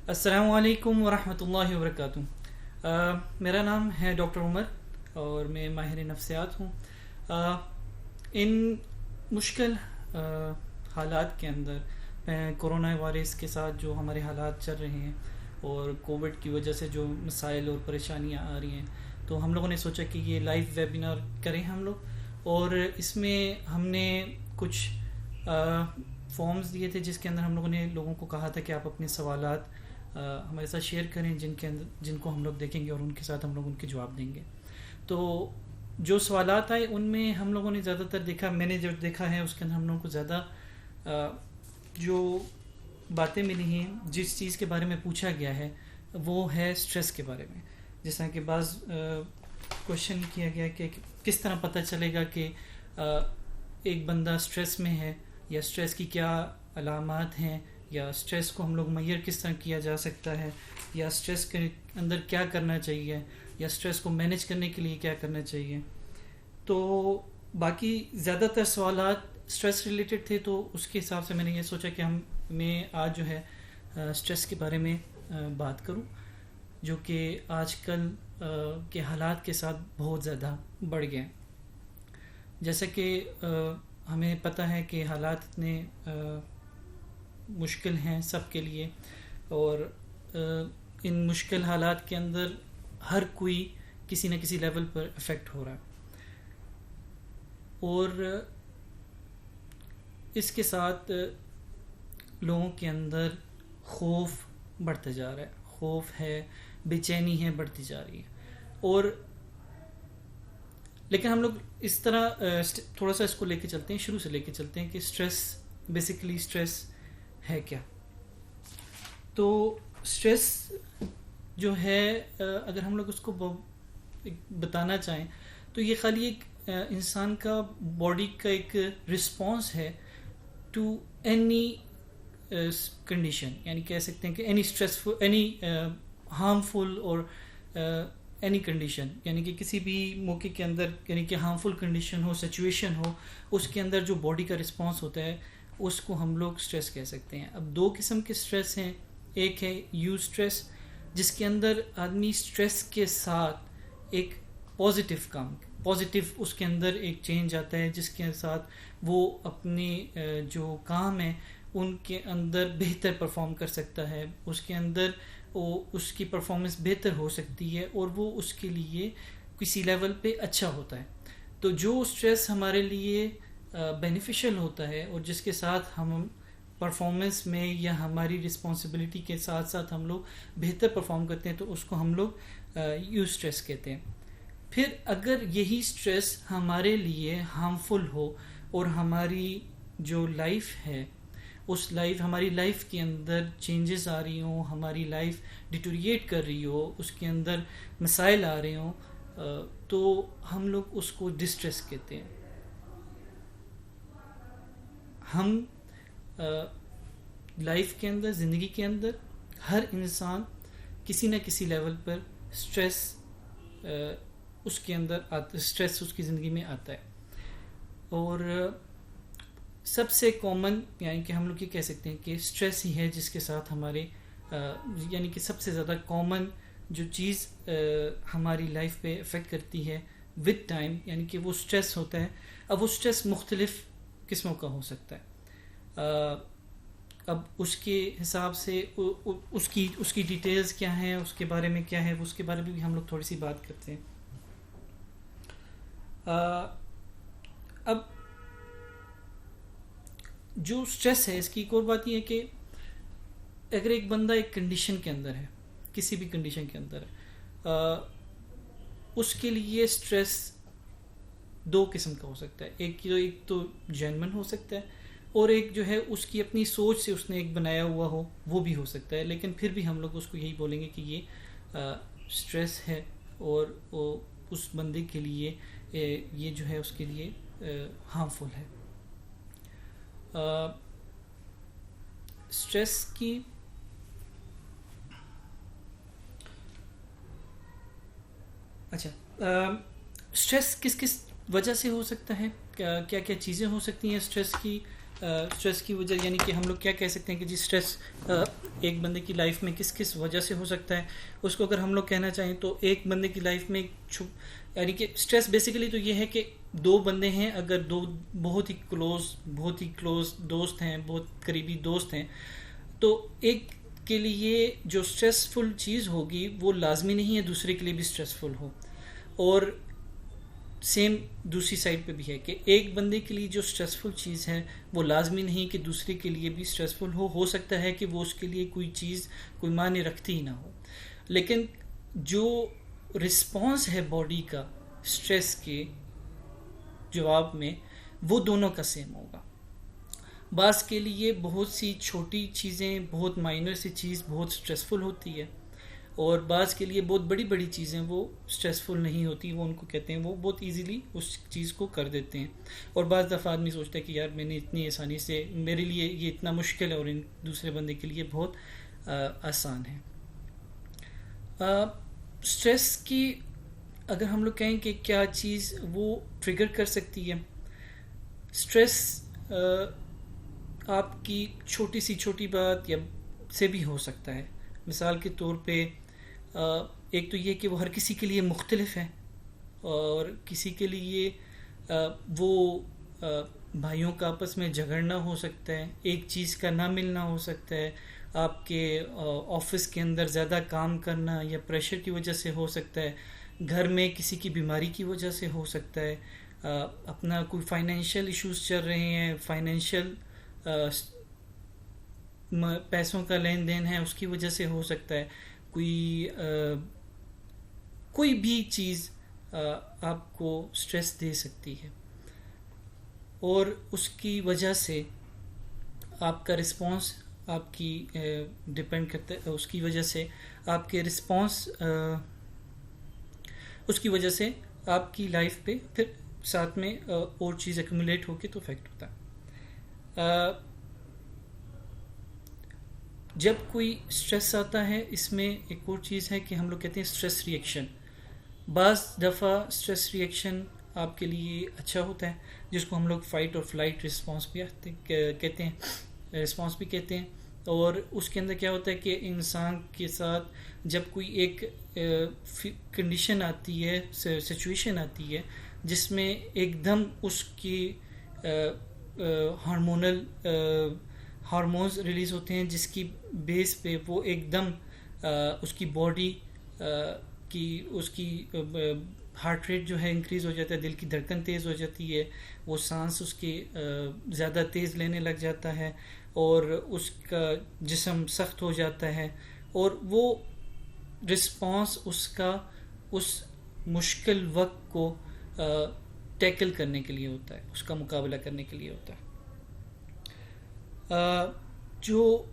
السلام علیکم ورحمۃ اللہ وبرکاتہ۔ میرا نام ہے ڈاکٹر عمر اور میں ماہر نفسیات ہوں۔ ان مشکل حالات کے اندر کرونا وائرس کے ساتھ جو ہمارے حالات چل رہے ہیں اور کووڈ کی وجہ سے جو مسائل اور پریشانیاں آ رہی ہیں، تو ہم لوگوں نے سوچا کہ یہ لائیو ویبینار کریں ہم لوگ، اور اس میں ہم نے کچھ فارمز دیے تھے جس کے اندر ہم لوگوں نے لوگوں کو کہا تھا کہ آپ اپنے سوالات ہمارے ساتھ شیئر کریں، جن کو ہم لوگ دیکھیں گے اور ان کے ساتھ ہم لوگ ان کے جواب دیں گے۔ تو جو سوالات آئے ان میں ہم لوگوں نے زیادہ تر دیکھا، میں نے جو دیکھا ہے اس کے اندر ہم لوگوں کو زیادہ جو باتیں ملی ہیں، جس چیز کے بارے میں پوچھا گیا ہے وہ ہے سٹریس کے بارے میں۔ جس طرح کہ بعض کوشچن کیا گیا کہ کس طرح پتہ چلے گا کہ ایک بندہ سٹریس میں ہے، یا سٹریس کی کیا علامات ہیں، یا سٹریس کو ہم لوگ میئر کس طرح کیا جا سکتا ہے، یا سٹریس کے اندر کیا کرنا چاہیے، یا سٹریس کو مینیج کرنے کے لیے کیا کرنا چاہیے۔ تو باقی زیادہ تر سوالات سٹریس ریلیٹڈ تھے، تو اس کے حساب سے میں نے یہ سوچا کہ میں آج جو ہے سٹریس کے بارے میں بات کروں، جو کہ آج کل کے حالات کے ساتھ بہت زیادہ بڑھ گئے۔ جیسا کہ ہمیں پتہ ہے کہ حالات اتنے مشکل ہیں سب کے لیے، اور ان مشکل حالات کے اندر ہر کوئی کسی نہ کسی لیول پر افیکٹ ہو رہا ہے، اور اس کے ساتھ لوگوں کے اندر خوف بڑھتا جا رہا ہے، خوف ہے، بے چینی ہے، بڑھتی جا رہی ہے۔ اور لیکن ہم لوگ اس طرح تھوڑا سا اس کو لے کے چلتے ہیں، شروع سے لے کے چلتے ہیں کہ سٹریس، بیسیکلی سٹریس ہے کیا۔ تو سٹریس جو ہے، اگر ہم لوگ اس کو بتانا چاہیں تو یہ خالی ایک انسان کا باڈی کا ایک رسپانس ہے ٹو اینی کنڈیشن، یعنی کہہ سکتے ہیں کہ اینی اسٹریسفل، اینی ہارمفل اور اینی کنڈیشن، یعنی کہ کسی بھی موقع کے اندر، یعنی کہ ہارمفل کنڈیشن ہو، سچویشن ہو، اس کے اندر جو باڈی کا رسپانس ہوتا ہے اس کو ہم لوگ سٹریس کہہ سکتے ہیں۔ اب دو قسم کے سٹریس ہیں، ایک ہے یو سٹریس، جس کے اندر آدمی سٹریس کے ساتھ ایک پازیٹیو اس کے اندر ایک چینج آتا ہے، جس کے ساتھ وہ اپنے جو کام ہیں ان کے اندر بہتر پرفارم کر سکتا ہے، اس کے اندر اس کی پرفارمنس بہتر ہو سکتی ہے، اور وہ اس کے لیے کسی لیول پہ اچھا ہوتا ہے۔ تو جو سٹریس ہمارے لیے بینیفیشل ہوتا ہے اور جس کے ساتھ ہم پرفارمنس میں یا ہماری رسپانسبلٹی کے ساتھ ساتھ ہم لوگ بہتر پرفارم کرتے ہیں، تو اس کو ہم لوگ یو سٹریس کہتے ہیں۔ پھر اگر یہی سٹریس ہمارے لیے ہارمفل ہو اور ہماری جو لائف ہے ہماری لائف کے اندر چینجز آ رہی ہوں، ہماری لائف ڈیٹوریٹ کر رہی ہو، اس کے اندر مسائل آ رہے ہوں، تو ہم لوگ اس کو ڈسٹریس کہتے ہیں۔ ہم لائف کے اندر، زندگی کے اندر ہر انسان کسی نہ کسی لیول پر سٹریس اس کے اندر سٹریس اس کی زندگی میں آتا ہے، اور سب سے کامن، یعنی کہ ہم لوگ یہ کہہ سکتے ہیں کہ سٹریس ہی ہے جس کے ساتھ ہمارے یعنی کہ سب سے زیادہ کامن جو چیز ہماری لائف پہ افیکٹ کرتی ہے ود ٹائم، یعنی کہ وہ سٹریس ہوتا ہے۔ اب وہ سٹریس مختلف قسموں کا ہو سکتا ہے، اب اس کے حساب سے اس کی ڈیٹیلز کیا ہیں، اس کے بارے میں کیا ہے، اس کے بارے میں بھی ہم لوگ تھوڑی سی بات کرتے ہیں۔ اب جو سٹریس ہے، اس کی ایک اور بات یہ ہے کہ اگر ایک بندہ ایک کنڈیشن کے اندر ہے، کسی بھی کنڈیشن کے اندر ہے، اس کے لیے سٹریس دو قسم کا ہو سکتا ہے۔ ایک تو جینون ہو سکتا ہے، اور ایک جو ہے اس کی اپنی سوچ سے اس نے ایک بنایا ہوا ہو، وہ بھی ہو سکتا ہے۔ لیکن پھر بھی ہم لوگ اس کو یہی بولیں گے کہ یہ سٹریس ہے، اور اس بندے کے لیے یہ جو ہے اس کے لیے ہارمفل ہے۔ سٹریس کی سٹریس کس وجہ سے ہو سکتا ہے، کیا کیا چیزیں ہو سکتی ہیں سٹریس کی اسٹریس کی وجہ یعنی کہ ہم لوگ کیا کہہ سکتے ہیں کہ جی اسٹریس ایک بندے کی لائف میں کس کس وجہ سے ہو سکتا ہے. اس کو اگر ہم لوگ کہنا چاہیں تو ایک بندے کی لائف میں یعنی کہ اسٹریس بیسیکلی تو یہ ہے کہ دو بندے ہیں, اگر دو بہت ہی کلوز دوست ہیں, بہت قریبی دوست ہیں, تو ایک کے لیے جو اسٹریسفل چیز ہوگی وہ لازمی نہیں ہے دوسرے کے لیے بھی اسٹریسفل ہو. اور سیم دوسری سائڈ پہ بھی ہے کہ ایک بندے کے لیے جو اسٹریسفل چیز ہے وہ لازمی نہیں کہ دوسرے کے لیے بھی اسٹریسفل ہو سکتا ہے کہ وہ اس کے لیے کوئی چیز کوئی معنی رکھتی ہی نہ ہو. لیکن جو رسپانس ہے باڈی کا اسٹریس کے جواب میں وہ دونوں کا سیم ہوگا. بعض کے لیے بہت سی چھوٹی چیزیں, بہت مائنر سی چیز بہت اسٹریسفل ہوتی ہے, اور بعض کے لیے بہت بڑی بڑی چیزیں وہ اسٹریسفل نہیں ہوتی, وہ ان کو کہتے ہیں وہ بہت ایزیلی اس چیز کو کر دیتے ہیں. اور بعض دفعہ آدمی سوچتا ہے کہ یار میں نے اتنی آسانی سے, میرے لیے یہ اتنا مشکل ہے اور ان دوسرے بندے کے لیے بہت آسان ہے. اسٹریس کی اگر ہم لوگ کہیں کہ کیا چیز وہ ٹریگر کر سکتی ہے, اسٹریس آپ کی چھوٹی بات یا سے بھی ہو سکتا ہے. مثال کے طور پہ ایک تو یہ کہ وہ ہر کسی کے لیے مختلف ہے, اور کسی کے لیے وہ بھائیوں کا آپس میں جھگڑنا ہو سکتا ہے, ایک چیز کا نہ ملنا ہو سکتا ہے, آپ کے آفس کے اندر زیادہ کام کرنا یا پریشر کی وجہ سے ہو سکتا ہے, گھر میں کسی کی بیماری کی وجہ سے ہو سکتا ہے, اپنا کوئی فائنینشیل ایشوز چل رہے ہیں, فائنینشیل پیسوں کا لین دین ہے اس کی وجہ سے ہو سکتا ہے, کوئی بھی چیز آپ کو سٹریس دے سکتی ہے, اور اس کی وجہ سے آپ کا رسپانس آپ کی ڈپینڈ کرتا ہے, اس کی وجہ سے آپ کے رسپانس اس کی وجہ سے آپ کی لائف پہ پھر ساتھ میں اور چیز ایکومولیٹ ہو کے تو افیکٹ ہوتا ہے. جب کوئی سٹریس آتا ہے, اس میں ایک اور چیز ہے کہ ہم لوگ کہتے ہیں سٹریس ری ایکشن. بعض دفعہ سٹریس ری ایکشن آپ کے لیے اچھا ہوتا ہے, جس کو ہم لوگ فائٹ اور فلائٹ رسپانس بھی کہتے ہیں. اور اس کے اندر کیا ہوتا ہے کہ انسان کے ساتھ جب کوئی ایک کنڈیشن آتی ہے, سچویشن آتی ہے جس میں ایک دم اس کی ہارمونز ریلیز ہوتے ہیں, جس کی بیس پہ وہ ایک دم اس کی باڈی کی اس کی ہارٹ ریٹ جو ہے انکریز ہو جاتا ہے, دل کی دھڑکن تیز ہو جاتی ہے, وہ سانس اس کی زیادہ تیز لینے لگ جاتا ہے, اور اس کا جسم سخت ہو جاتا ہے, اور وہ رسپانس اس کا اس مشکل وقت کو ٹیکل کرنے کے لیے ہوتا ہے, اس کا مقابلہ کرنے کے لیے ہوتا ہے. جو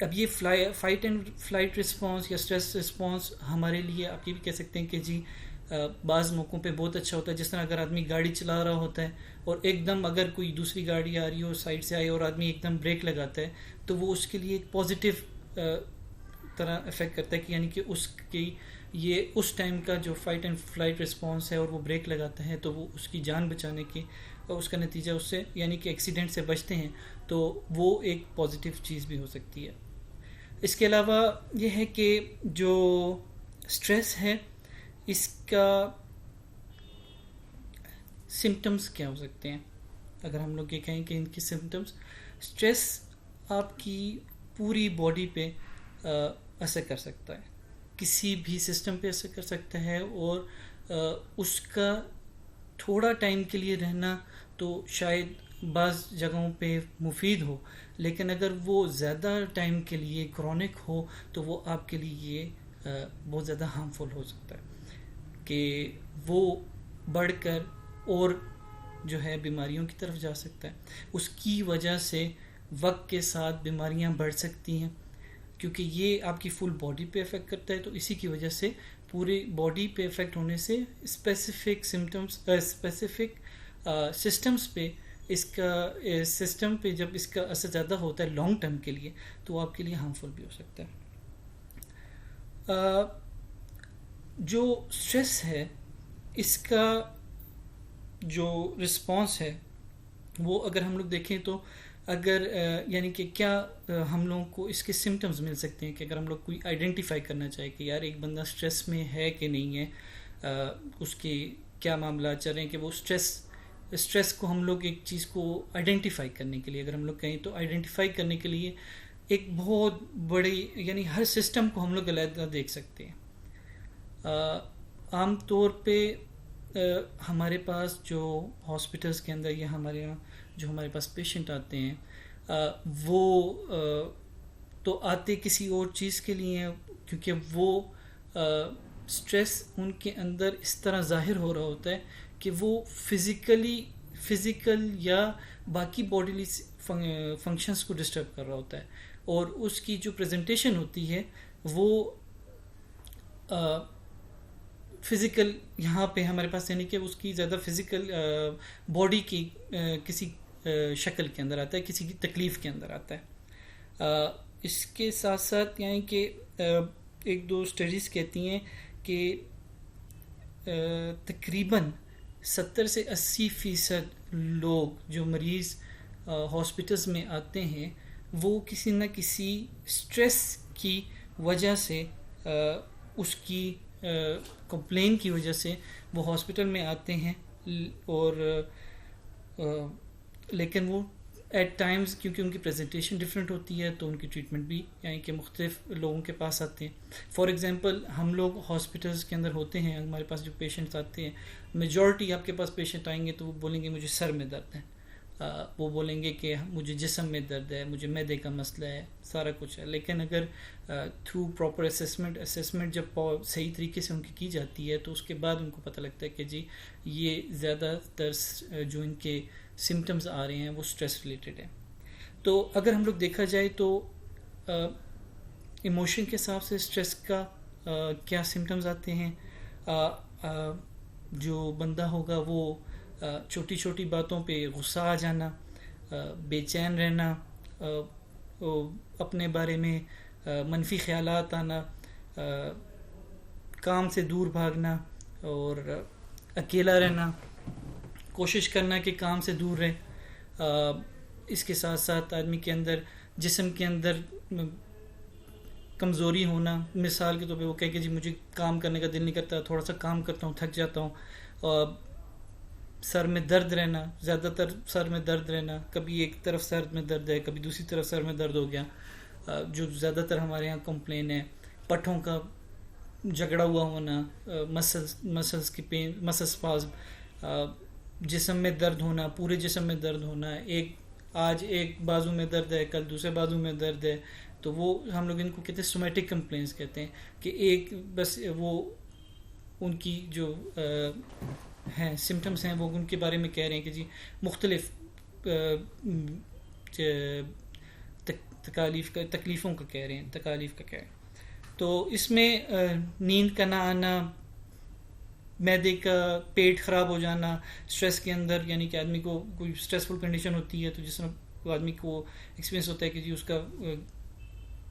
اب یہ فائٹ اینڈ فلائٹ رسپانس یا اسٹریس رسپانس ہمارے لیے آپ یہ بھی کہہ سکتے ہیں کہ جی بعض موقعوں پہ بہت اچھا ہوتا ہے. جس طرح اگر آدمی گاڑی چلا رہا ہوتا ہے اور ایک دم اگر کوئی دوسری گاڑی آ رہی ہو سائڈ سے آئے اور آدمی ایک دم بریک لگاتا ہے, تو وہ اس کے لیے ایک پازیٹیو طرح افیکٹ کرتا ہے, کہ یعنی کہ اس کی یہ اس ٹائم کا جو فائٹ اینڈ فلائٹ رسپانس ہے اور وہ بریک لگاتا ہے تو وہ اس کی جان بچانے کی, اور اس کا نتیجہ اس سے یعنی کہ ایکسیڈنٹ سے بچتے ہیں, تو وہ ایک پازیٹیو چیز بھی ہو سکتی ہے. اس کے علاوہ یہ ہے کہ جو سٹریس ہے اس کا سمٹمز کیا ہو سکتے ہیں. اگر ہم لوگ یہ کہیں کہ ان کی سمٹمز, سٹریس آپ کی پوری باڈی پہ اثر کر سکتا ہے, کسی بھی سسٹم پہ اثر کر سکتا ہے, اور اس کا تھوڑا ٹائم کے لیے رہنا تو شاید بعض جگہوں پہ مفید ہو, لیکن اگر وہ زیادہ ٹائم کے لیے کرونک ہو تو وہ آپ کے لیے بہت زیادہ ہارمفل ہو سکتا ہے, کہ وہ بڑھ کر اور جو ہے بیماریوں کی طرف جا سکتا ہے. اس کی وجہ سے وقت کے ساتھ بیماریاں بڑھ سکتی ہیں, کیونکہ یہ آپ کی فل باڈی پہ افیکٹ کرتا ہے, تو اسی کی وجہ سے پوری باڈی پہ افیکٹ ہونے سے اسپیسیفک سمٹمز اسپیسیفک سسٹمز پہ اس کا سسٹم پہ جب اس کا اثر زیادہ ہوتا ہے لانگ ٹرم کے لیے, تو آپ کے لیے ہارمفل بھی ہو سکتا ہے. جو سٹریس ہے اس کا جو رسپانس ہے وہ اگر ہم لوگ دیکھیں تو اگر یعنی کہ کیا ہم لوگوں کو اس کے سمٹمز مل سکتے ہیں کہ اگر ہم لوگ کوئی آئیڈینٹیفائی کرنا چاہے کہ یار ایک بندہ سٹریس میں ہے کہ نہیں ہے، اس کے کیا معاملات چل رہے ہیں، کہ وہ اسٹریس کو ہم لوگ ایک چیز کو آئیڈینٹیفائی کرنے کے لیے اگر ہم لوگ کہیں تو آئیڈینٹیفائی کرنے کے لیے ایک بہت بڑی یعنی ہر سسٹم کو ہم لوگ علیحدہ دیکھ سکتے ہیں۔ عام طور پہ ہمارے پاس جو ہاسپٹلس کے اندر یا ہمارے یہاں جو ہمارے پاس پیشنٹ آتے ہیں وہ تو آتے کسی اور چیز کے لیے ہیں، کیونکہ وہ سٹریس ان کے اندر اس طرح ظاہر ہو رہا ہوتا ہے کہ وہ فزیکل یا باقی باڈیلی فنکشنز کو ڈسٹرب کر رہا ہوتا ہے، اور اس کی جو پریزنٹیشن ہوتی ہے وہ فزیکل یہاں پہ ہمارے پاس یعنی کہ اس کی زیادہ فزیکل باڈی کی کسی شکل کے اندر آتا ہے، کسی کی تکلیف کے اندر آتا ہے۔ اس کے ساتھ ساتھ یعنی کہ ایک دو اسٹڈیز کہتی ہیں کہ تقریباً 70 سے 80% لوگ جو مریض ہاسپٹلس میں آتے ہیں وہ کسی نہ کسی اسٹریس کی وجہ سے اس کی کمپلین کی وجہ سے وہ ہاسپٹل میں آتے ہیں، اور لیکن وہ ایٹ ٹائمز کیونکہ ان کی پریزنٹیشن ڈفرینٹ ہوتی ہے تو ان کی ٹریٹمنٹ بھی یعنی کہ مختلف لوگوں کے پاس آتے ہیں۔ فار ایگزامپل ہم لوگ ہاسپٹلس کے اندر ہوتے ہیں، ہمارے پاس جو پیشنٹس آتے ہیں میجورٹی آپ کے پاس پیشنٹ آئیں گے تو وہ بولیں گے مجھے سر میں درد ہے، وہ بولیں گے کہ مجھے جسم میں درد ہے، مجھے معدے کا مسئلہ ہے، سارا کچھ ہے۔ لیکن اگر تھرو پراپر اسیسمنٹ جب صحیح طریقے سے ان کی جاتی ہے تو اس کے بعد ان کو پتہ لگتا ہے کہ جی یہ زیادہ تر جو ان کے سمٹمز آ رہے ہیں وہ سٹریس ریلیٹڈ ہیں۔ تو اگر ہم لوگ دیکھا جائے تو ایموشن کے حساب سے سٹریس کا کیا سمٹمز آتے ہیں، جو بندہ ہوگا وہ چھوٹی چھوٹی باتوں پہ غصہ آ جانا، بے چین رہنا، اپنے بارے میں منفی خیالات آنا، کام سے دور بھاگنا اور اکیلا رہنا، کوشش کرنا کہ کام سے دور رہے۔ اس کے ساتھ ساتھ آدمی کے اندر جسم کے اندر کمزوری ہونا، مثال کے طور پہ وہ کہے کہ جی مجھے کام کرنے کا دل نہیں کرتا، تھوڑا سا کام کرتا ہوں تھک جاتا ہوں، سر میں درد رہنا، زیادہ تر سر میں درد رہنا، کبھی ایک طرف سر میں درد ہے کبھی دوسری طرف سر میں درد ہو گیا، جو زیادہ تر ہمارے یہاں کمپلین ہے، پٹھوں کا جھگڑا ہوا ہونا، مسلس کی پین، مسل اسپازم، جسم میں درد ہونا، پورے جسم میں درد ہونا، آج ایک بازو میں درد ہے کل دوسرے بازو میں درد ہے، تو وہ ہم لوگ ان کو کہتے ہیں سومیٹک کمپلینس کہتے ہیں، کہ ایک بس وہ ان کی جو ہیں سمٹمز ہیں وہ ان کے بارے میں کہہ رہے ہیں کہ جی مختلف تکلیفوں کا کہہ رہے ہیں، تکالیف کا کہہ رہے ہیں۔ تو اس میں نیند کا نہ آنا، معدے کا پیٹ خراب ہو جانا سٹریس کے اندر، یعنی کہ آدمی کو کوئی اسٹریسفل کنڈیشن ہوتی ہے تو جس طرح آدمی کو ایکسپیرینس ہوتا ہے کہ جی اس کا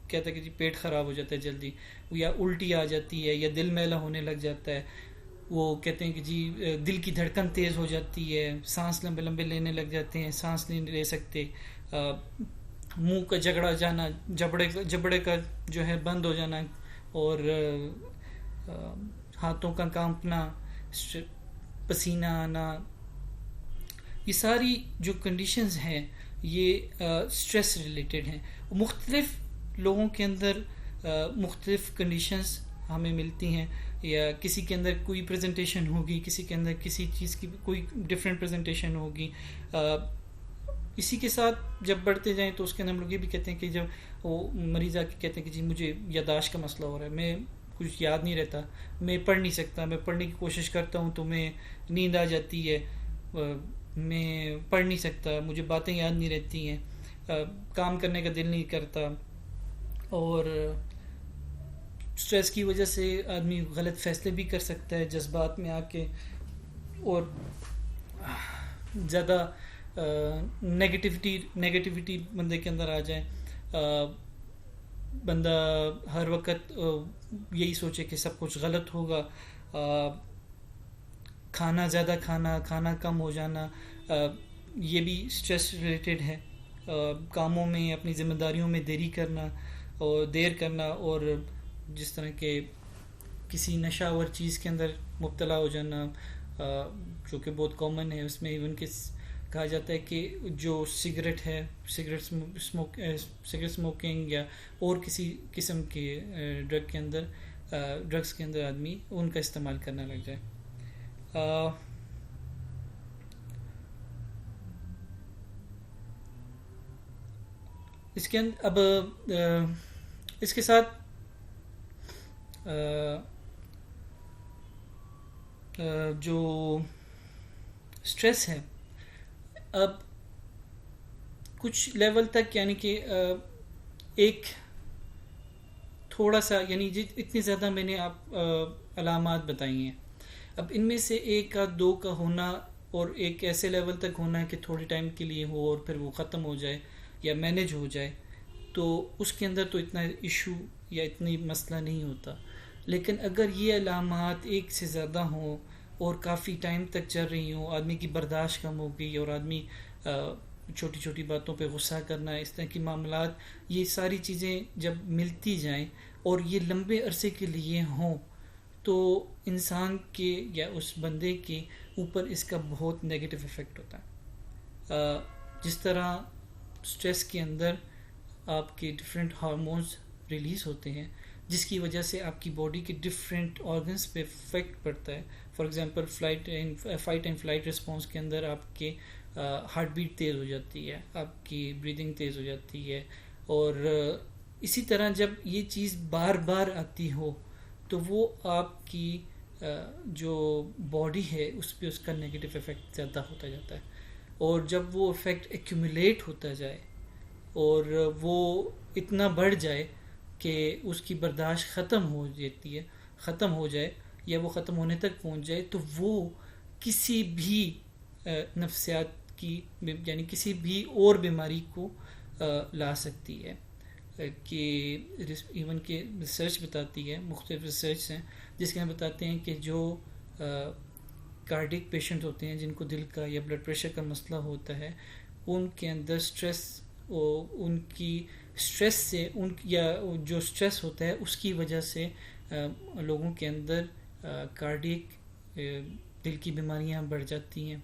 کہتا ہے کہ جی پیٹ خراب ہو جاتا ہے جلدی، یا الٹی آ جاتی ہے یا دل میلا ہونے لگ جاتا ہے، وہ کہتے ہیں کہ جی دل کی دھڑکن تیز ہو جاتی ہے، سانس لمبے لمبے لینے لگ جاتے ہیں، سانس نہیں لے سکتے، منہ کا جگڑا جانا، جبڑے کا جو ہے بند ہو جانا، اور ہاتھوں کا کانپنا، پسینہ آنا، یہ ساری جو کنڈیشنز ہیں یہ سٹریس ریلیٹڈ ہیں۔ مختلف لوگوں کے اندر مختلف کنڈیشنز ہمیں ملتی ہیں، یا کسی کے اندر کوئی پریزنٹیشن ہوگی، کسی کے اندر کسی چیز کی کوئی ڈفرینٹ پریزنٹیشن ہوگی۔ اسی کے ساتھ جب بڑھتے جائیں تو اس کے اندر ہم لوگ یہ بھی کہتے ہیں کہ جب وہ مریض آ کے کہتے ہیں کہ جی مجھے یادداشت کا مسئلہ ہو رہا ہے، میں کچھ یاد نہیں رہتا، میں پڑھ نہیں سکتا، میں پڑھنے کی کوشش کرتا ہوں تو میں نیند آ جاتی ہے، میں پڑھ نہیں سکتا، مجھے باتیں یاد نہیں رہتی ہیں، کام کرنے کا دل نہیں کرتا، اور سٹریس کی وجہ سے آدمی غلط فیصلے بھی کر سکتا ہے جذبات میں آ کے، اور زیادہ نیگیٹیوٹی بندے کے اندر آ جائے، بندہ ہر وقت یہی سوچے کہ سب کچھ غلط ہوگا، کھانا زیادہ کھانا کم ہو جانا، یہ بھی اسٹریس ریلیٹڈ ہے. کاموں میں اپنی ذمہ داریوں میں دیری کرنا اور دیر کرنا، اور جس طرح کے کسی نشہ آور چیز کے اندر مبتلا ہو جانا، جو کہ بہت کامن ہے. اس میں ایون کہ کہا جاتا ہے کہ جو سگریٹ ہے، سگریٹ اسموکنگ یا اور کسی قسم کے ڈرگس کے اندر آدمی ان کا استعمال کرنا لگ جائے. اس کے اب اس کے ساتھ جو اسٹریس ہے اب کچھ لیول تک، یعنی کہ ایک تھوڑا سا، یعنی اتنی زیادہ میں نے آپ علامات بتائی ہیں. اب ان میں سے ایک کا دو کا ہونا اور ایک ایسے لیول تک ہونا ہے کہ تھوڑی ٹائم کے لیے ہو اور پھر وہ ختم ہو جائے یا مینیج ہو جائے، تو اس کے اندر تو اتنا ایشو یا اتنی مسئلہ نہیں ہوتا. لیکن اگر یہ علامات ایک سے زیادہ ہوں اور کافی ٹائم تک چل رہی ہوں، آدمی کی برداشت کم ہو گئی اور آدمی چھوٹی چھوٹی باتوں پہ غصہ کرنا، اس طرح کی معاملات، یہ ساری چیزیں جب ملتی جائیں اور یہ لمبے عرصے کے لیے ہوں، تو انسان کے یا اس بندے کے اوپر اس کا بہت نیگیٹو ایفیکٹ ہوتا ہے. جس طرح اسٹریس کے اندر آپ کے ڈفرینٹ ہارمونز ریلیز ہوتے ہیں جس کی وجہ سے آپ کی باڈی کے ڈفرینٹ آرگنس پہ افیکٹ پڑتا ہے. For example fight and flight response کے اندر آپ کے ہارٹ بیٹ تیز ہو جاتی ہے، آپ کی بریدنگ تیز ہو جاتی ہے، اور اسی طرح جب یہ چیز بار بار آتی ہو تو وہ آپ کی جو باڈی ہے اس پہ اس کا نیگیٹو ایفیکٹ زیادہ ہوتا جاتا ہے. اور جب وہ ایفیکٹ ایکیومولیٹ ہوتا جائے اور وہ اتنا بڑھ جائے کہ اس کی برداشت ختم ہو جائے یا وہ ختم ہونے تک پہنچ جائے، تو وہ کسی بھی نفسیات کی، یعنی کسی بھی اور بیماری کو لا سکتی ہے. کہ ایون کہ ریسرچ بتاتی ہے، مختلف ریسرچ ہیں جس کے ہم بتاتے ہیں کہ جو کارڈک پیشنٹ ہوتے ہیں جن کو دل کا یا بلڈ پریشر کا مسئلہ ہوتا ہے، ان کے اندر اسٹریس، ان کی اسٹریس سے یا جو اسٹریس ہوتا ہے اس کی وجہ سے لوگوں کے اندر کارڈک دل کی بیماریاں بڑھ جاتی ہیں.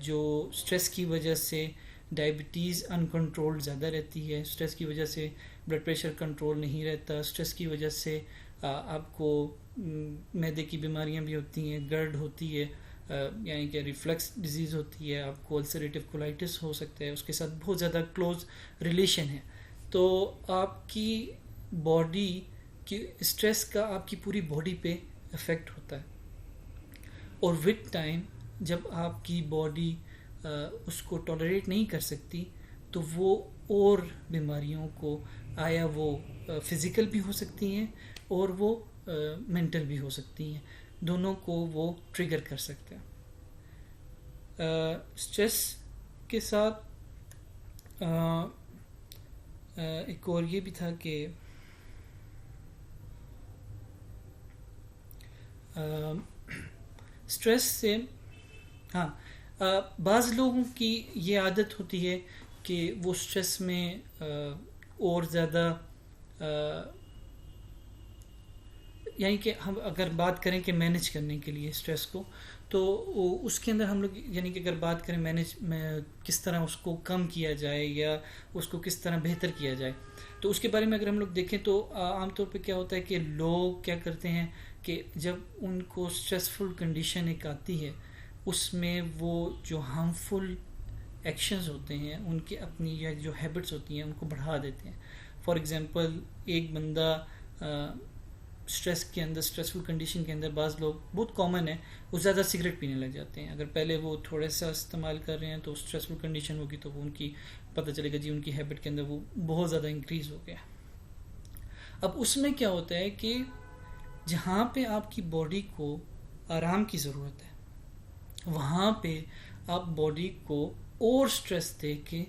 جو اسٹریس کی وجہ سے ڈائبٹیز ان کنٹرول زیادہ رہتی ہے، اسٹریس کی وجہ سے بلڈ پریشر کنٹرول نہیں رہتا، اسٹریس کی وجہ سے آپ کو معدے کی بیماریاں بھی ہوتی ہیں، گرڈ ہوتی ہے، یعنی کہ ریفلکس ڈیزیز ہوتی ہے، آپ کو السریٹیو کولائٹس ہو سکتا ہے، اس کے ساتھ بہت زیادہ کلوز ریلیشن ہے. تو آپ کی باڈی کی اسٹریس کا آپ کی پوری باڈی پہ افیکٹ ہوتا ہے، اور ود ٹائم جب آپ کی باڈی اس کو ٹالریٹ نہیں کر سکتی تو وہ اور بیماریوں کو، آیا وہ فزیکل بھی ہو سکتی ہیں اور وہ مینٹل بھی ہو سکتی ہیں، دونوں کو وہ ٹریگر کر سکتے ہیں. اسٹریس کے ساتھ ایک اور یہ بھی تھا کہ اسٹریس سے بعض لوگوں کی یہ عادت ہوتی ہے کہ وہ اسٹریس میں اور زیادہ، یعنی کہ ہم اگر بات کریں کہ مینیج کرنے کے لیے اسٹریس کو، تو اس کے اندر ہم لوگ، یعنی کہ اگر بات کریں مینیج میں کس طرح اس کو کم کیا جائے یا اس کو کس طرح بہتر کیا جائے، تو اس کے بارے میں اگر ہم لوگ دیکھیں تو عام طور پہ کیا ہوتا ہے کہ لوگ کیا کرتے ہیں کہ جب ان کو اسٹریسفل کنڈیشن ایک آتی ہے، اس میں وہ جو ہارمفل ایکشنز ہوتے ہیں ان کی اپنی یا جو ہیبٹس ہوتی ہیں ان کو بڑھا دیتے ہیں. فار ایگزامپل ایک بندہ اسٹریس کے اندر، اسٹریسفل کنڈیشن کے اندر، بعض لوگ، بہت کامن ہے، وہ زیادہ سگریٹ پینے لگ جاتے ہیں. اگر پہلے وہ تھوڑا سا استعمال کر رہے ہیں تو اسٹریسفل کنڈیشن ہوگی تو وہ ان کی پتہ چلے گا جی ان کی ہیبٹ کے اندر وہ بہت زیادہ انکریز ہو گیا. اب اس میں کیا ہوتا ہے کہ جہاں پہ آپ کی باڈی کو آرام کی ضرورت ہے وہاں پہ آپ باڈی کو اور سٹریس دے کے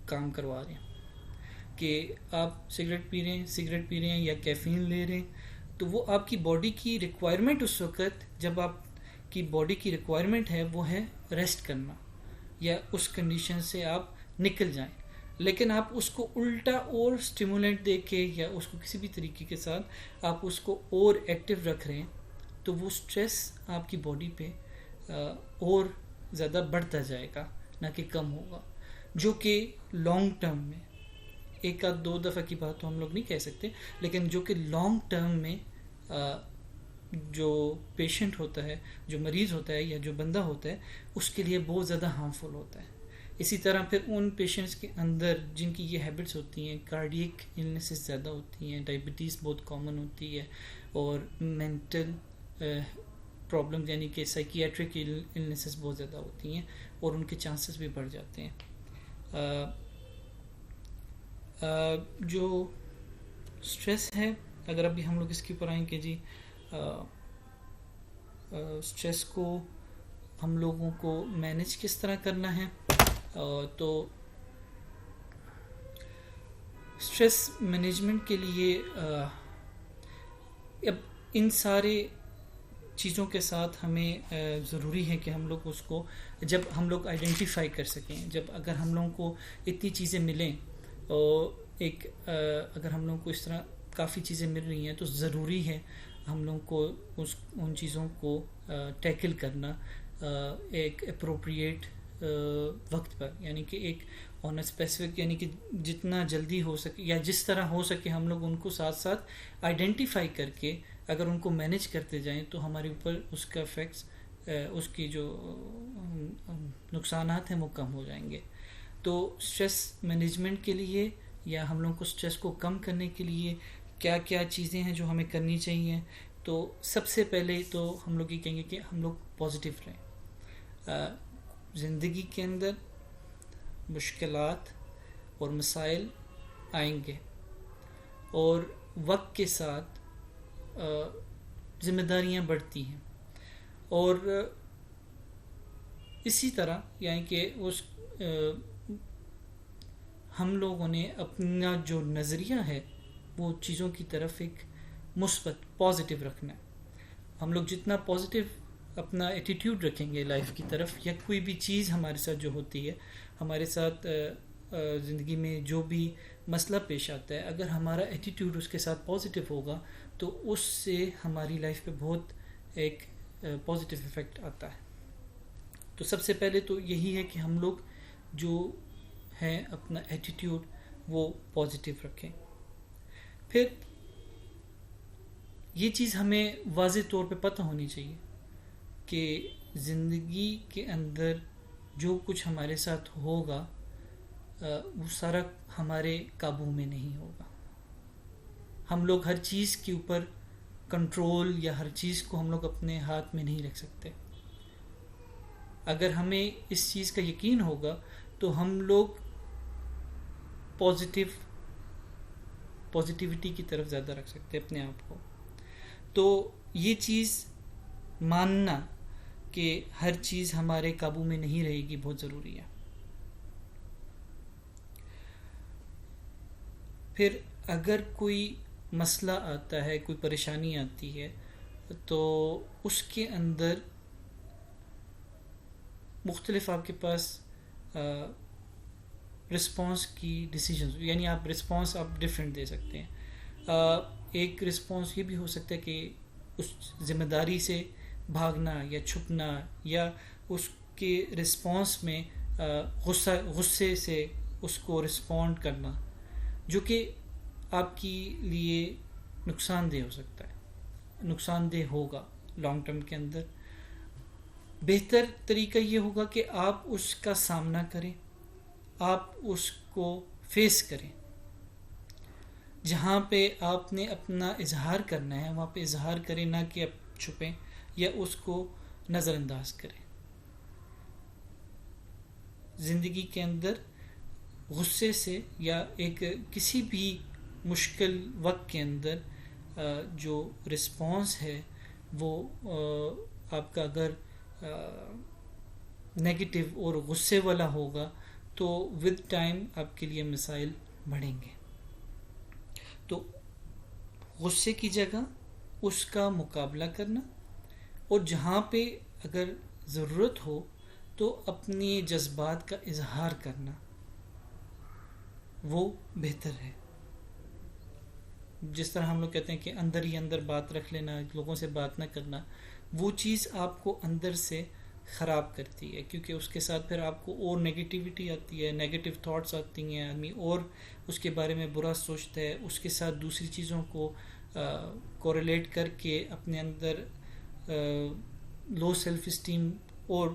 کام کروا رہے ہیں. کہ آپ سگریٹ پی رہے ہیں یا کیفین لے رہے ہیں تو وہ آپ کی باڈی کی ریکوائرمنٹ اس وقت جب آپ کی باڈی کی ریکوائرمنٹ ہے وہ ہے ریسٹ کرنا. یا اس کنڈیشن سے آپ نکل جائیں. لیکن آپ اس کو الٹا اور سٹیمولیٹ دے کے یا اس کو کسی بھی طریقے کے ساتھ آپ اس کو اور ایکٹیو رکھ رہے ہیں تو وہ سٹریس آپ کی باڈی پہ اور زیادہ بڑھتا جائے گا نہ کہ کم ہوگا, جو کہ لانگ ٹرم میں, ایک آدھ دو دفعہ کی بات تو ہم لوگ نہیں کہہ سکتے, لیکن جو کہ لانگ ٹرم میں جو پیشنٹ ہوتا ہے, جو مریض ہوتا ہے یا جو بندہ ہوتا ہے, اس کے لیے بہت زیادہ ہارمفل ہوتا ہے. اسی طرح پھر ان پیشنٹس کے اندر جن کی یہ ہیبٹس ہوتی ہیں, کارڈیک النیسز زیادہ ہوتی ہیں, ڈائبٹیز بہت کامن ہوتی ہے, اور مینٹل پرابلم یعنی کہ سائکیاٹرک النیسز بہت زیادہ ہوتی ہیں, اور ان کے چانسز بھی بڑھ جاتے ہیں. جو سٹریس ہے, اگر ابھی ہم لوگ اس کے اوپر آئیں کہ جی سٹریس کو ہم لوگوں کو مینیج کس طرح کرنا ہے, تو سٹریس مینجمنٹ کے لیے اب ان سارے چیزوں کے ساتھ ہمیں ضروری ہے کہ ہم لوگ اس کو جب ہم لوگ آئیڈینٹیفائی کر سکیں, جب اگر ہم لوگوں کو اتنی چیزیں ملیں اور ایک اگر ہم لوگوں کو اس طرح کافی چیزیں مل رہی ہیں تو ضروری ہے ہم لوگوں کو ان چیزوں کو ٹیکل کرنا ایک اپروپریٹ وقت پر, یعنی کہ ایک آن اسپیسیفک, یعنی کہ جتنا جلدی ہو سکے یا جس طرح ہو سکے ہم لوگ ان کو ساتھ ساتھ آئیڈینٹیفائی کر کے اگر ان کو مینیج کرتے جائیں تو ہمارے اوپر اس کا افیکٹس, اس کی جو نقصانات ہیں وہ کم ہو جائیں گے. تو سٹریس مینجمنٹ کے لیے یا ہم لوگوں کو سٹریس کو کم کرنے کے لیے کیا کیا چیزیں ہیں جو ہمیں کرنی چاہیے, تو سب سے پہلے تو ہم لوگ یہ کہیں گے کہ ہم لوگ پازیٹیو رہیں. زندگی کے اندر مشکلات اور مسائل آئیں گے, اور وقت کے ساتھ ذمہ داریاں بڑھتی ہیں, اور اسی طرح یعنی کہ ہم لوگوں نے اپنا جو نظریہ ہے وہ چیزوں کی طرف ایک مثبت پازیٹیو رکھنا ہے. ہم لوگ جتنا پازیٹیو اپنا ایٹیٹیوڈ رکھیں گے لائف کی طرف, یا کوئی بھی چیز ہمارے ساتھ جو ہوتی ہے, ہمارے ساتھ زندگی میں جو بھی مسئلہ پیش آتا ہے, اگر ہمارا ایٹیٹیوڈ اس کے ساتھ پازیٹیو ہوگا تو اس سے ہماری لائف پہ بہت ایک پازیٹیو افیکٹ آتا ہے. تو سب سے پہلے تو یہی ہے کہ ہم لوگ جو ہیں اپنا ایٹیٹیوڈ وہ پازیٹیو رکھیں. پھر یہ چیز ہمیں واضح طور پہ پتہ ہونی چاہیے کہ زندگی کے اندر جو کچھ ہمارے ساتھ ہوگا وہ سارا ہمارے قابو میں نہیں ہوگا. ہم لوگ ہر چیز کے اوپر کنٹرول یا ہر چیز کو ہم لوگ اپنے ہاتھ میں نہیں رکھ سکتے. اگر ہمیں اس چیز کا یقین ہوگا تو ہم لوگ پازیٹیوٹی کی طرف زیادہ رکھ سکتے اپنے آپ کو. تو یہ چیز ماننا کہ ہر چیز ہمارے قابو میں نہیں رہے گی بہت ضروری ہے. پھر اگر کوئی مسئلہ آتا ہے, کوئی پریشانی آتی ہے, تو اس کے اندر مختلف آپ کے پاس رسپانس کی ڈیسیجنز, یعنی آپ رسپانس آپ ڈفرینٹ دے سکتے ہیں. ایک رسپانس یہ بھی ہو سکتا ہے کہ اس ذمہ داری سے بھاگنا یا چھپنا, یا اس کے رسپانس میں غصے سے اس کو رسپونڈ کرنا, جو کہ آپ کے لیے نقصان دہ ہو سکتا ہے, نقصان دہ ہوگا لانگ ٹرم کے اندر. بہتر طریقہ یہ ہوگا کہ آپ اس کا سامنا کریں, آپ اس کو فیس کریں. جہاں پہ آپ نے اپنا اظہار کرنا ہے وہاں پہ اظہار کریں, نہ کہ آپ چھپیں یا اس کو نظر انداز کریں. زندگی کے اندر غصے سے یا ایک کسی بھی مشکل وقت کے اندر جو رسپانس ہے وہ آپ کا اگر نیگیٹو اور غصے والا ہوگا تو ود ٹائم آپ کے لیے مسائل بڑھیں گے. تو غصے کی جگہ اس کا مقابلہ کرنا, اور جہاں پہ اگر ضرورت ہو تو اپنی جذبات کا اظہار کرنا وہ بہتر ہے. جس طرح ہم لوگ کہتے ہیں کہ اندر ہی اندر بات رکھ لینا، لوگوں سے بات نہ کرنا، وہ چیز آپ کو اندر سے خراب کرتی ہے، کیونکہ اس کے ساتھ پھر آپ کو اور نگیٹیوٹی آتی ہے، نیگیٹو تھاٹس آتی ہیں، آدمی اور اس کے بارے میں برا سوچتا ہے، اس کے ساتھ دوسری چیزوں کو کوریلیٹ کر کے اپنے اندر لو سیلف اسٹیم اور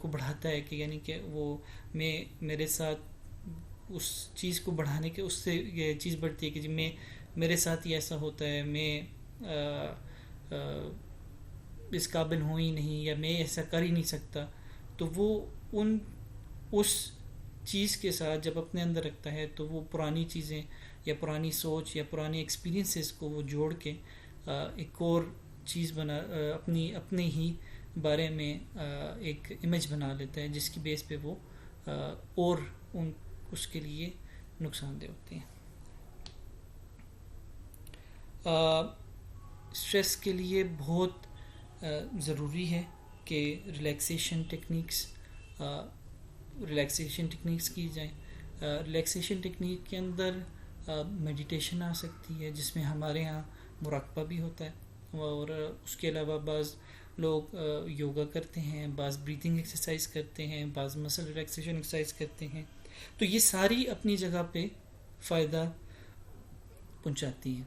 کو بڑھاتا ہے، کہ یعنی کہ وہ میرے ساتھ اس چیز کو بڑھانے کے اس سے یہ چیز بڑھتی ہے کہ جی میرے ساتھ ہی ایسا ہوتا ہے، میں اس قابل ہوں ہی نہیں، یا میں ایسا کر ہی نہیں سکتا. تو وہ اس چیز کے ساتھ جب اپنے اندر رکھتا ہے تو وہ پرانی چیزیں یا پرانی سوچ یا پرانی ایکسپیرینسز کو وہ جوڑ کے ایک اور چیز بنا اپنے ہی بارے میں ایک امیج بنا لیتا ہے، جس کی بیس پہ وہ اور اس کے لیے نقصان دہ ہوتے ہیں. اسٹریس کے لیے بہت ضروری ہے کہ ریلیکسیشن ٹیکنیکس کی جائیں. ریلیکسیشن ٹیکنیک کے اندر میڈیٹیشن آ سکتی ہے، جس میں ہمارے ہاں مراقبہ بھی ہوتا ہے، اور اس کے علاوہ بعض لوگ یوگا کرتے ہیں، بعض بریتھنگ ایکسرسائز کرتے ہیں، بعض مسل ریلیکسیشن ایکسرسائز کرتے ہیں. تو یہ ساری اپنی جگہ پہ فائدہ پہنچاتی ہیں.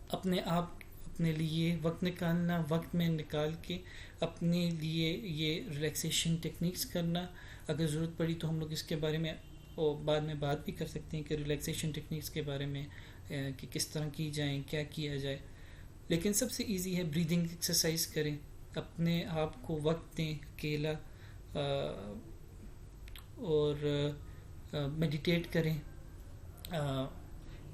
اپنے لیے وقت نکالنا، وقت میں نکال کے اپنے لیے یہ ریلیکسیشن ٹیکنیکس کرنا. اگر ضرورت پڑی تو ہم لوگ اس کے بارے میں بعد میں بات بھی کر سکتے ہیں کہ ریلیکسیشن ٹیکنیکس کے بارے میں کہ کس طرح کی جائیں، کیا کیا جائے. لیکن سب سے ایزی ہے بریدنگ ایکسرسائز کریں، اپنے آپ کو وقت دیں اکیلا، اور میڈیٹیٹ کریں،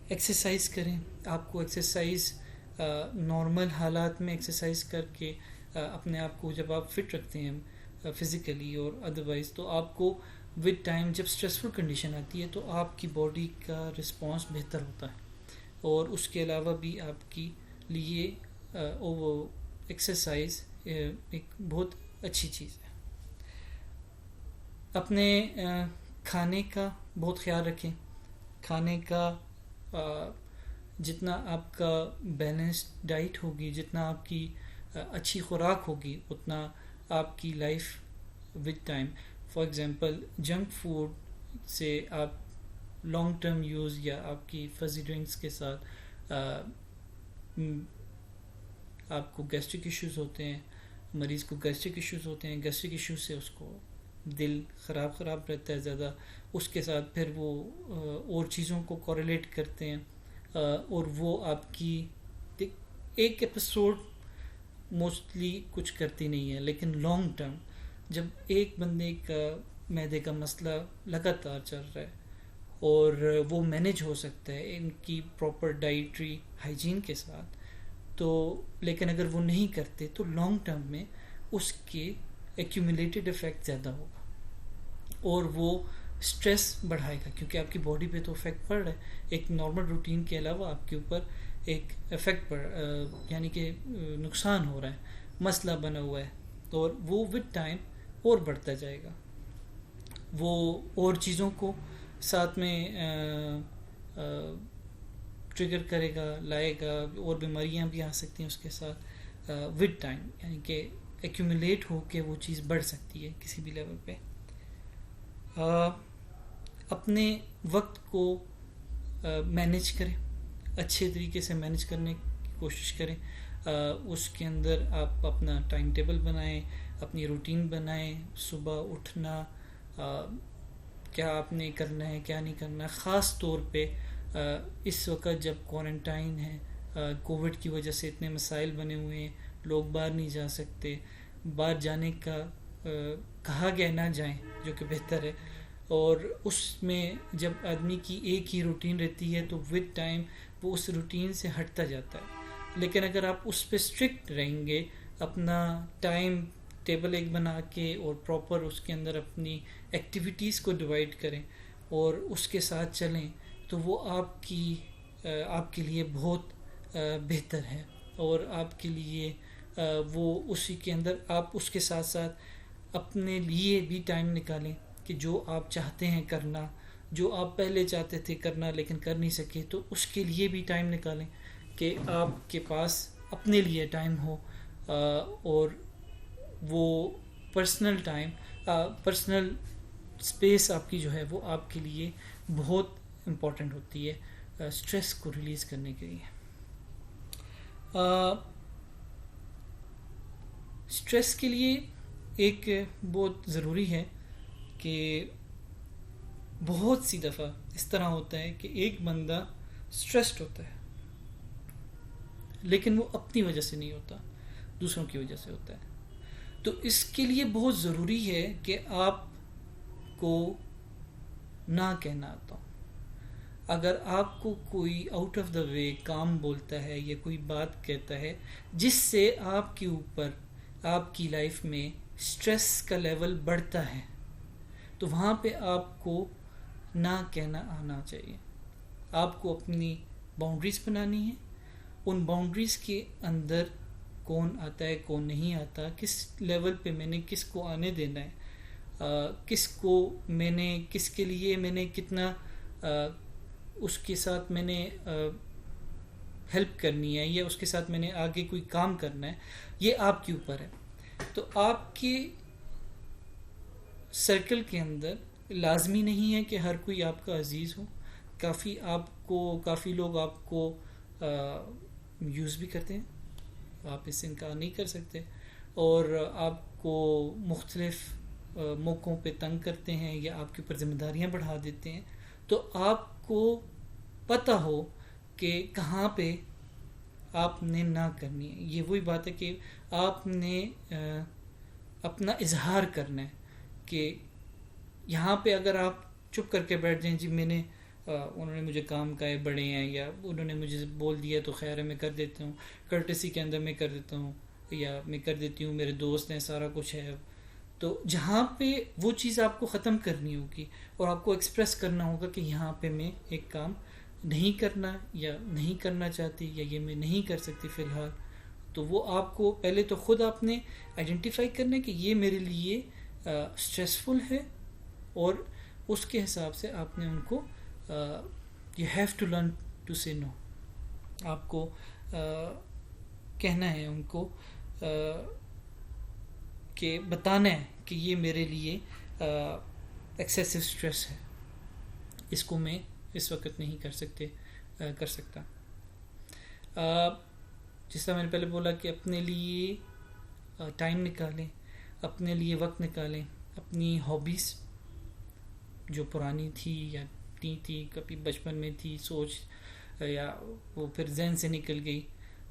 ایکسرسائز کریں. آپ کو ایکسرسائز نارمل حالات میں ایکسرسائز کر کے اپنے آپ کو جب آپ فٹ رکھتے ہیں فزیکلی اور ادروائز، تو آپ کو ود ٹائم جب اسٹریسفل کنڈیشن آتی ہے تو آپ کی باڈی کا رسپانس بہتر ہوتا ہے. اور اس کے علاوہ بھی آپ کی لیے ایکسرسائز ایک بہت اچھی چیز ہے. اپنے کھانے کا بہت خیال رکھیں. کھانے کا جتنا آپ کا بیلنسڈ ڈائٹ ہوگی، جتنا آپ کی اچھی خوراک ہوگی، اتنا آپ کی life with time. For example junk food سے آپ لانگ ٹرم یوز یا آپ کی فزی ڈرنکس کے ساتھ آپ کو گیسٹرک ایشوز ہوتے ہیں، مریض کو گیسٹرک ایشوز ہوتے ہیں. گیسٹرک ایشوز سے اس کو دل خراب رہتا ہے زیادہ، اس کے ساتھ پھر وہ اور چیزوں کو کوریلیٹ کرتے ہیں، اور وہ آپ کی ایک ایپیسوڈ موسٹلی کچھ کرتی نہیں ہے، لیکن لانگ ٹرم جب ایک بندے کا معدے کا مسئلہ لگاتار چل رہا ہے اور وہ مینیج ہو سکتا ہے ان کی پراپر ڈائٹری ہائیجین کے ساتھ، تو لیکن اگر وہ نہیں کرتے تو لانگ ٹرم میں اس کے ایکیومولیٹڈ افیکٹ زیادہ ہوگا اور وہ اسٹریس بڑھائے گا، کیونکہ آپ کی باڈی پہ تو افیکٹ پڑ رہا ہے. ایک نارمل روٹین کے علاوہ آپ کے اوپر ایک افیکٹ یعنی کہ نقصان ہو رہا ہے، مسئلہ بنا ہوا ہے، اور وہ ود ٹائم اور بڑھتا جائے گا. وہ اور چیزوں کو ساتھ میں ٹریگر کرے گا، لائے گا، اور بیماریاں بھی آ سکتی ہیں اس کے ساتھ ود ٹائم، یعنی کہ ایکیومولیٹ ہو کے وہ چیز بڑھ سکتی ہے کسی بھی لیول پہ. اپنے وقت کو مینیج کریں، اچھے طریقے سے مینیج کرنے کی کوشش کریں. اس کے اندر آپ اپنا ٹائم ٹیبل بنائیں، اپنی روٹین بنائیں. صبح اٹھنا، کیا آپ نے کرنا ہے کیا نہیں کرنا ہے. خاص طور پہ اس وقت جب کوارنٹائن ہے، کووڈ کی وجہ سے اتنے مسائل بنے ہوئے ہیں، لوگ باہر نہیں جا سکتے. باہر جانے کا کہا گیا نہ جائیں، جو کہ بہتر ہے. اور اس میں جب آدمی کی ایک ہی روٹین رہتی ہے تو ود ٹائم وہ اس روٹین سے ہٹتا جاتا ہے. لیکن اگر آپ اس پہ اسٹرکٹ رہیں گے، اپنا ٹائم ٹیبل ایک بنا کے اور پراپر اس کے اندر اپنی ایکٹیویٹیز کو ڈیوائڈ کریں اور اس کے ساتھ چلیں، تو وہ آپ کے لیے بہت بہتر ہے. اور آپ کے لیے وہ اسی کے اندر آپ اس کے ساتھ ساتھ اپنے لیے بھی ٹائم نکالیں کہ جو آپ چاہتے ہیں کرنا، جو آپ پہلے چاہتے تھے کرنا لیکن کر نہیں سکے، تو اس کے لیے بھی ٹائم نکالیں کہ آپ کے پاس اپنے لیے ٹائم ہو، اور وہ پرسنل ٹائم، پرسنل اسپیس آپ کی جو ہے وہ آپ کے لیے بہت امپورٹنٹ ہوتی ہے اسٹریس کو ریلیز کرنے کے لیے۔ اسٹریس کے لیے ایک بہت ضروری ہے کہ بہت سی دفعہ اس طرح ہوتا ہے کہ ایک بندہ اسٹریسڈ ہوتا ہے لیکن وہ اپنی وجہ سے نہیں ہوتا، دوسروں کی وجہ سے ہوتا ہے۔ تو اس کے لیے بہت ضروری ہے کہ آپ کو نہ کہنا آتا ہو۔ اگر آپ کو کوئی آؤٹ آف دا وے کام بولتا ہے یا کوئی بات کہتا ہے جس سے آپ کے اوپر، آپ کی لائف میں اسٹریس کا لیول بڑھتا ہے، تو وہاں پہ آپ کو نہ کہنا آنا چاہیے۔ آپ کو اپنی باؤنڈریز بنانی ہے، ان باؤنڈریز کے اندر کون آتا ہے کون نہیں آتا، کس لیول پہ میں نے کس کو آنے دینا ہے، کس کو میں نے، کس کے لیے میں نے کتنا اس کے ساتھ میں نے ہیلپ کرنی ہے یا اس کے ساتھ میں نے آگے کوئی کام کرنا ہے، یہ آپ کے اوپر ہے۔ تو آپ کے سرکل کے اندر لازمی نہیں ہے کہ ہر کوئی آپ کا عزیز ہو، کافی لوگ آپ کو یوز بھی کرتے ہیں، آپ اس سے انکار نہیں کر سکتے، اور آپ کو مختلف موقعوں پہ تنگ کرتے ہیں یا آپ کے اوپر ذمہ داریاں بڑھا دیتے ہیں۔ تو آپ کو پتہ ہو کہ کہاں پہ آپ نے نہ کرنی ہے۔ یہ وہی بات ہے کہ آپ نے اپنا اظہار کرنا ہے کہ یہاں پہ اگر آپ چپ کر کے بیٹھ جائیں، جی میں نے انہوں نے مجھے کام کہے بڑے ہیں یا انہوں نے مجھے بول دیا تو خیر ہے میں کر دیتا ہوں، کرٹسی کے اندر میں کر دیتا ہوں یا میں کر دیتی ہوں، میرے دوست ہیں سارا کچھ ہے، تو جہاں پہ وہ چیز آپ کو ختم کرنی ہوگی اور آپ کو ایکسپریس کرنا ہوگا کہ یہاں پہ میں ایک کام نہیں کرنا یا نہیں کرنا چاہتی یا یہ میں نہیں کر سکتی فی الحال، تو وہ آپ کو پہلے تو خود آپ نے آئیڈینٹیفائی کرنا ہے کہ یہ میرے لیے اسٹریسفل ہے، اور اس کے حساب سے آپ نے ان کو you have to learn to say no, آپ کو کہنا ہے ان کو کہ بتانا ہے کہ یہ میرے لیے ایکسیسو اسٹریس ہے، اس کو میں اس وقت نہیں کر سکتا۔ جس طرح میں نے پہلے بولا کہ اپنے لیے ٹائم نکالیں، اپنے لیے وقت نکالیں، اپنی ہابیز جو پرانی تھی یا نہیں تھی، کبھی بچپن میں تھی سوچ یا وہ پھر ذہن سے نکل گئی،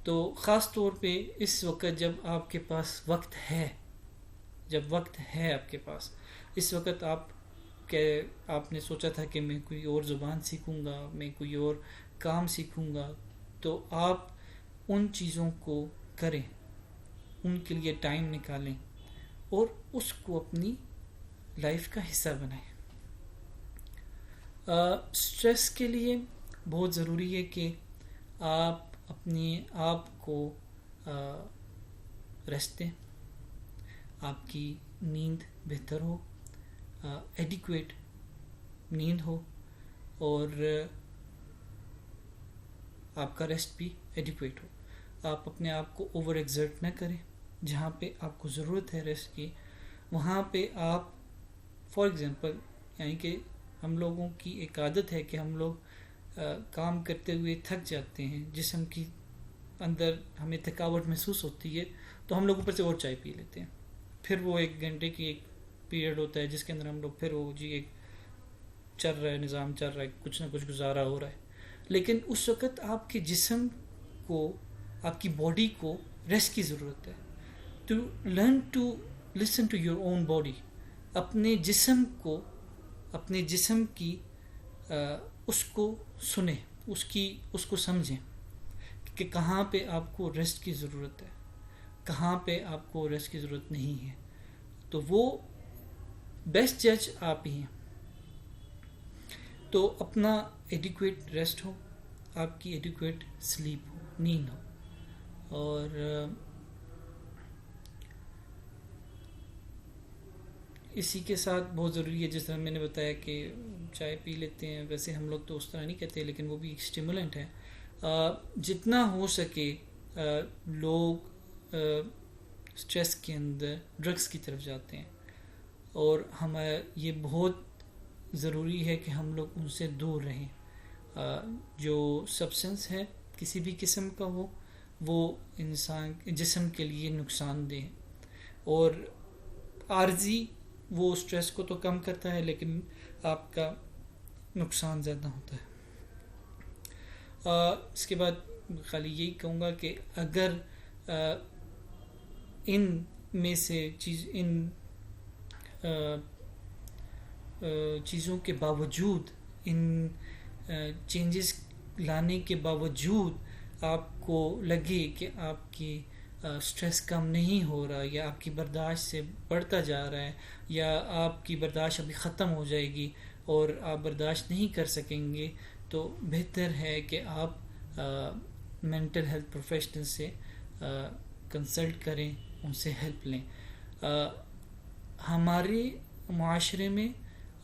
تو خاص طور پہ اس وقت جب آپ کے پاس وقت ہے، آپ کے پاس اس وقت آپ نے سوچا تھا کہ میں کوئی اور زبان سیکھوں گا، میں کوئی اور کام سیکھوں گا، تو آپ ان چیزوں کو کریں، ان کے لیے ٹائم نکالیں اور اس کو اپنی لائف کا حصہ بنائیں۔ اسٹریس کے لیے بہت ضروری ہے کہ آپ اپنے آپ کو ریسٹ دیں، آپ کی نیند بہتر ہو، ایڈیکویٹ نیند ہو، اور آپ کا ریسٹ بھی ایڈیکویٹ ہو۔ آپ اپنے آپ کو اوور ایگزرٹ نہ کریں، جہاں پہ آپ کو ضرورت ہے ریسٹ کی وہاں پہ آپ، فار ایگزامپل یعنی کہ ہم لوگوں کی ایک عادت ہے کہ ہم لوگ کام کرتے ہوئے تھک جاتے ہیں، جسم کی اندر ہمیں تھکاوٹ محسوس ہوتی ہے تو ہم لوگ اوپر سے اور چائے پی لیتے ہیں، پھر وہ 1 گھنٹے کی ایک پیریڈ ہوتا ہے جس کے اندر ہم لوگ پھر وہ ایک چل رہا ہے، نظام چل رہا ہے، کچھ نہ کچھ گزارا ہو رہا ہے، لیکن اس وقت آپ کے جسم کو، آپ کی باڈی کو ریسٹ کی ضرورت ہے۔ To learn to listen to your own body, اپنے جسم کو، اپنے جسم کی اس کو سنیں، اس کو سمجھیں کہ کہاں پہ آپ کو ریسٹ کی ضرورت ہے، کہاں پہ آپ کو ریسٹ کی ضرورت نہیں ہے، تو وہ بیسٹ جج آپ ہی ہیں۔ تو اپنا ایڈیکویٹ ریسٹ ہو، آپ کی ایڈیکویٹ سلیپ ہو، نیند ہو، اور اسی کے ساتھ بہت ضروری ہے، جس طرح میں نے بتایا کہ چائے پی لیتے ہیں، ویسے ہم لوگ تو اس طرح نہیں کہتے لیکن وہ بھی ایک اسٹیمولنٹ ہے. جتنا ہو سکے لوگ اسٹریس کے اندر ڈرگس کی طرف جاتے ہیں، اور ہمیں یہ بہت ضروری ہے کہ ہم لوگ ان سے دور رہیں. جو سبسٹنس ہے کسی بھی قسم کا ہو وہ انسان جسم کے لیے نقصان دہ، اور عارضی وہ اسٹریس کو تو کم کرتا ہے لیکن آپ کا نقصان زیادہ ہوتا ہے. اس کے بعد خالی یہی کہوں گا کہ اگر ان میں سے ان چیزوں کے باوجود، ان چینجز لانے کے باوجود آپ کو لگے کہ آپ کی اسٹریس کم نہیں ہو رہا، یا آپ کی برداشت سے بڑھتا جا رہا ہے، یا آپ کی برداشت ابھی ختم ہو جائے گی اور آپ برداشت نہیں کر سکیں گے، تو بہتر ہے کہ آپ مینٹل ہیلتھ پروفیشنل سے کنسلٹ کریں، ان سے ہیلپ لیں. ہمارے معاشرے میں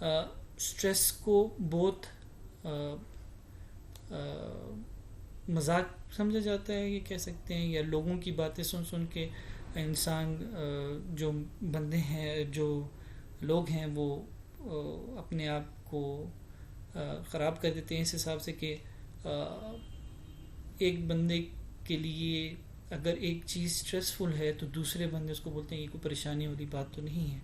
اسٹریس کو بہت مذاق سمجھا جاتا ہے، یہ کہہ سکتے ہیں، یا لوگوں کی باتیں سن سن کے انسان جو بندے ہیں، جو لوگ ہیں، وہ اپنے آپ کو خراب کر دیتے ہیں اس حساب سے کہ ایک بندے کے لیے اگر ایک چیز اسٹریسفل ہے تو دوسرے بندے اس کو بولتے ہیں یہ کوئی پریشانی والی بات تو نہیں ہے.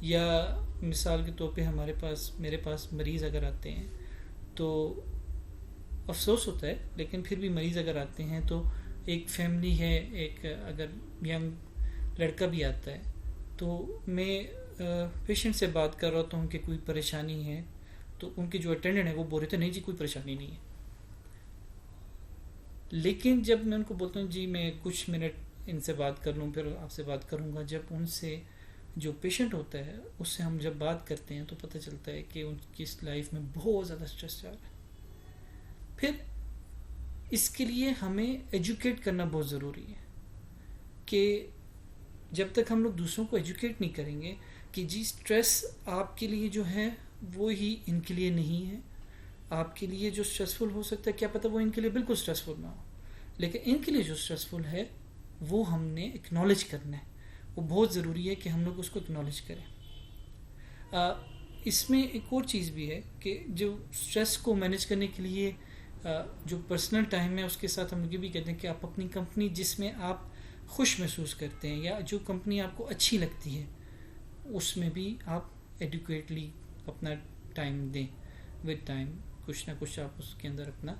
یا مثال کے طور پہ میرے پاس مریض اگر آتے ہیں تو افسوس ہوتا ہے، لیکن پھر بھی مریض اگر آتے ہیں تو ایک فیملی ہے، ایک اگر ینگ لڑکا بھی آتا ہے تو میں پیشنٹ سے بات کر رہا ہوتا ہوں کہ کوئی پریشانی ہے، تو ان کے جو اٹینڈنٹ ہے وہ بول رہے تھے نہیں جی کوئی پریشانی نہیں ہے. لیکن جب میں ان کو بولتا ہوں جی میں کچھ منٹ ان سے بات کر لوں پھر آپ سے بات کروں گا، جب ان سے جو پیشنٹ ہوتا ہے اس سے ہم جب بات کرتے ہیں تو پتہ چلتا ہے کہ ان کی لائف میں بہت زیادہ اسٹریس جا رہا ہے. پھر اس کے لیے ہمیں ایجوکیٹ کرنا بہت ضروری ہے کہ جب تک ہم لوگ دوسروں کو ایجوکیٹ نہیں کریں گے کہ جی اسٹریس آپ کے لیے جو ہے وہ ہی ان کے لیے نہیں ہے. آپ کے لیے جو اسٹریسفل ہو سکتا ہے کیا پتہ وہ ان کے لیے بالکل اسٹریسفل نہ ہو، لیکن ان کے لیے جو اسٹریسفل ہے وہ ہم نے اکنالج کرنا ہے. وہ بہت ضروری ہے کہ ہم لوگ اس کو اکنالج کریں. اس میں ایک اور چیز بھی ہے کہ جو اسٹریس کو مینیج کرنے کے لیے جو پرسنل ٹائم ہے اس کے ساتھ ہم لوگ یہ بھی کہتے ہیں کہ آپ اپنی کمپنی جس میں آپ خوش محسوس کرتے ہیں یا جو کمپنی آپ کو اچھی لگتی ہے اس میں بھی آپ ایڈیکویٹلی اپنا ٹائم دیں. ود ٹائم کچھ نہ کچھ آپ اس کے اندر اپنا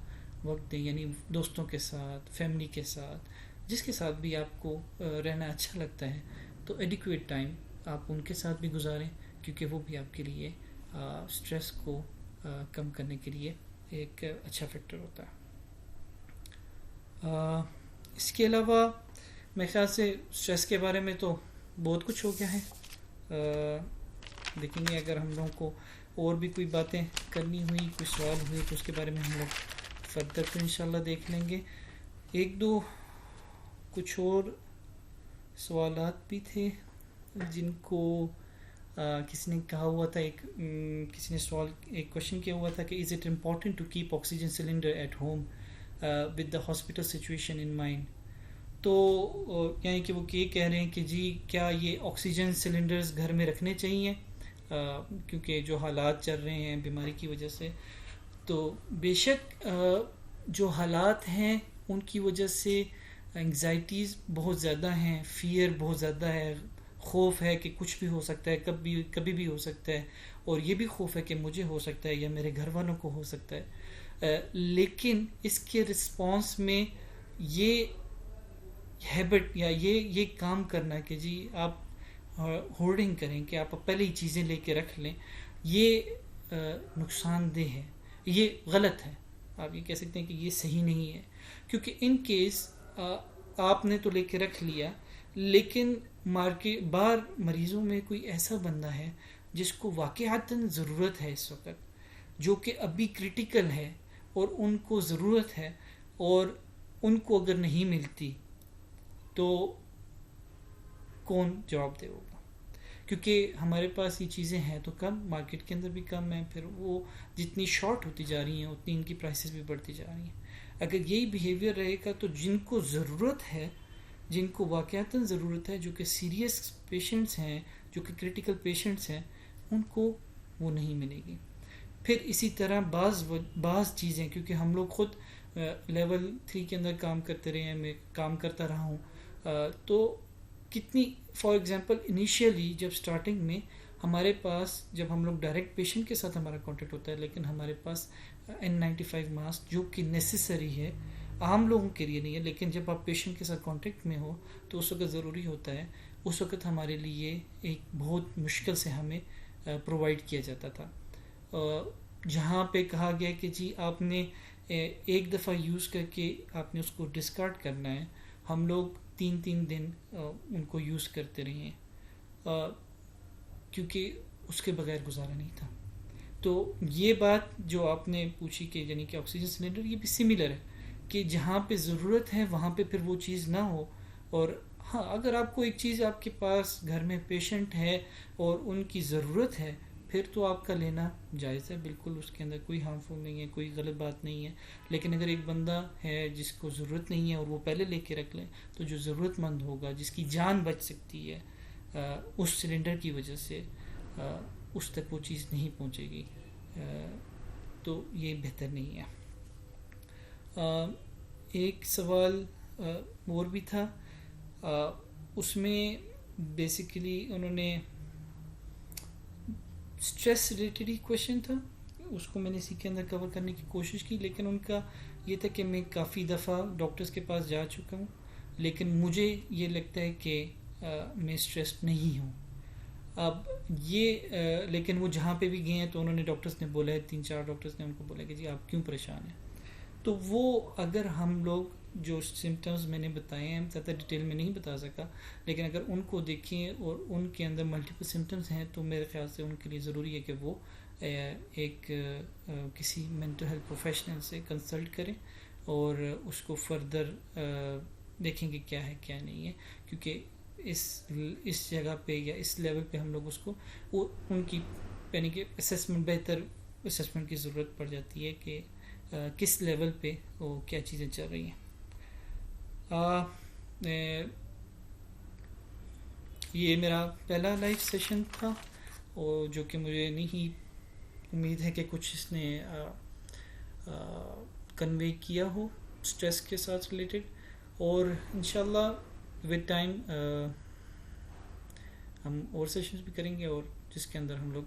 وقت دیں، یعنی دوستوں کے ساتھ، فیملی کے ساتھ، جس کے ساتھ بھی آپ کو رہنا اچھا لگتا ہے تو ایڈیکویٹ ٹائم آپ ان کے ساتھ بھی گزاریں، کیونکہ وہ بھی آپ کے لیے اسٹریس کو کم کرنے کے لیے ایک اچھا فیکٹر ہوتا ہے. اس کے علاوہ میرے خیال سے اسٹریس کے بارے میں تو بہت کچھ ہو گیا ہے. دیکھیں گے اگر ہم لوگوں کو اور بھی کوئی باتیں کرنی ہوئی، کوئی سوال ہوئے تو اس کے بارے میں ہم لوگ فردر تو انشاءاللہ دیکھ لیں گے. ایک دو کچھ اور سوالات بھی تھے جن کو کسی نے کہا ہوا تھا، کسی نے ایک کوشچن کیا ہوا تھا کہ is it important to keep oxygen cylinder at home with the hospital situation in mind. تو یعنی کہ وہ یہ کہہ رہے ہیں کہ جی کیا یہ آکسیجن سلنڈرز گھر میں رکھنے چاہیے کیونکہ جو حالات چل رہے ہیں بیماری کی وجہ سے. تو بے شک جو حالات ہیں ان کی وجہ سے انگزائٹیز بہت زیادہ ہیں، فیئر بہت زیادہ ہے، خوف ہے کہ کچھ بھی ہو سکتا ہے، کبھی بھی ہو سکتا ہے، اور یہ بھی خوف ہے کہ مجھے ہو سکتا ہے یا میرے گھر والوں کو ہو سکتا ہے. لیکن اس کے رسپانس میں یہ ہیبٹ یا یہ کام کرنا کہ جی آپ ہولڈنگ کریں کہ آپ پہلے ہی چیزیں لے کے رکھ لیں، یہ نقصان دہ ہے، یہ غلط ہے. آپ یہ کہہ سکتے ہیں کہ یہ صحیح نہیں ہے، کیونکہ ان کیس آپ نے تو لے کے رکھ لیا لیکن باہر مریضوں میں کوئی ایسا بندہ ہے جس کو واقعتاً ضرورت ہے اس وقت، جو کہ ابھی کریٹیکل ہے اور ان کو ضرورت ہے، اور ان کو اگر نہیں ملتی تو کون جواب دے ہوگا. کیونکہ ہمارے پاس یہ چیزیں ہیں تو کم، مارکیٹ کے اندر بھی کم ہیں، پھر وہ جتنی شارٹ ہوتی جا رہی ہیں اتنی ان کی پرائسز بھی بڑھتی جا رہی ہیں. اگر یہی بیہیویئر رہے گا تو جن کو ضرورت ہے، جن کو واقعتاً ضرورت ہے، جو کہ سیریس پیشنٹس ہیں، جو کہ کریٹیکل پیشنٹس ہیں، ان کو وہ نہیں ملے گی. پھر اسی طرح بعض چیزیں، کیونکہ ہم لوگ خود لیول 3 کے اندر کام کرتے رہے ہیں، میں کام کرتا رہا ہوں، تو کتنی فار ایگزامپل انیشیلی جب سٹارٹنگ میں ہمارے پاس، جب ہم لوگ ڈائریکٹ پیشنٹ کے ساتھ ہمارا کانٹیکٹ ہوتا ہے، لیکن ہمارے پاس N95 ماسک جو کہ نیسیسری ہے، عام لوگوں کے لیے نہیں ہے، لیکن جب آپ پیشنٹ کے ساتھ کانٹیکٹ میں ہو تو اس وقت ضروری ہوتا ہے. اس وقت ہمارے لیے ایک بہت مشکل سے ہمیں پرووائڈ کیا جاتا تھا، جہاں پہ کہا گیا کہ جی آپ نے ایک دفعہ یوز کر کے آپ نے اس کو ڈسکارڈ کرنا ہے. ہم لوگ 3 دن ان کو یوز کرتے رہے ہیں، کیونکہ اس کے بغیر گزارا نہیں تھا. تو یہ بات جو آپ نے پوچھی کہ یعنی کہ آکسیجن سلنڈر، یہ بھی سملر ہے کہ جہاں پہ ضرورت ہے وہاں پہ پھر وہ چیز نہ ہو. اور ہاں، اگر آپ کو ایک چیز آپ کے پاس گھر میں پیشنٹ ہے اور ان کی ضرورت ہے، پھر تو آپ کا لینا جائز ہے، بالکل اس کے اندر کوئی ہارمفل نہیں ہے، کوئی غلط بات نہیں ہے. لیکن اگر ایک بندہ ہے جس کو ضرورت نہیں ہے اور وہ پہلے لے کے رکھ لیں، تو جو ضرورت مند ہوگا، جس کی جان بچ سکتی ہے اس سلنڈر کی وجہ سے، اس تک وہ چیز نہیں پہنچے گی، تو یہ بہتر نہیں ہے. ایک سوال اور بھی تھا، اس میں بیسیکلی انہوں نے اسٹریس ریلیٹڈ ہی کویشچن تھا، اس کو میں نے اسی کے اندر کور کرنے کی کوشش کی. لیکن ان کا یہ تھا کہ میں کافی دفعہ ڈاکٹرز کے پاس جا چکا ہوں، لیکن مجھے یہ لگتا ہے کہ میں اسٹریسڈ نہیں ہوں. اب یہ لیکن وہ جہاں پہ بھی گئے ہیں تو انہوں نے ڈاکٹرز نے بولا ہے، 3-4 ڈاکٹرز نے ان کو بولا کہ جی آپ کیوں پریشان ہیں. تو وہ اگر ہم لوگ جو سمٹمز میں نے بتائے ہیں، زیادہ ڈیٹیل میں نہیں بتا سکا، لیکن اگر ان کو دیکھیں اور ان کے اندر ملٹیپل سمٹمز ہیں تو میرے خیال سے ان کے لیے ضروری ہے کہ وہ ایک کسی مینٹل ہیلتھ پروفیشنل سے کنسلٹ کریں اور اس کو فردر دیکھیں کہ کیا ہے کیا نہیں ہے. کیونکہ اس جگہ پہ یا اس لیول پہ ہم لوگ اس کو ان کی یعنی کہ اسیسمنٹ، بہتر اسیسمنٹ کی ضرورت پڑ جاتی ہے کہ کس لیول پہ وہ کیا چیزیں چل رہی ہیں. یہ میرا پہلا لائیو سیشن تھا، اور جو کہ مجھے نہیں امید ہے کہ کچھ اس نے کنوے کیا ہو اسٹریس کے ساتھ ریلیٹڈ. اور انشاءاللہ ود ٹائم ہم اور سیشنز بھی کریں گے، اور جس کے اندر ہم لوگ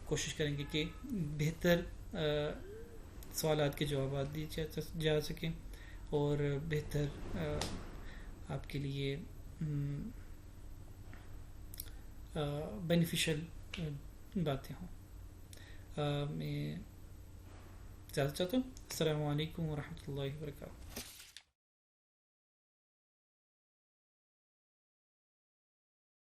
کوشش کریں گے کہ بہتر سوالات کے جوابات دیے جا سکیں اور بہتر آپ کے لیے بینیفیشل باتیں ہوں. میں زیادہ چاہتا ہوں. السلام علیکم ورحمۃ اللہ وبرکاتہ.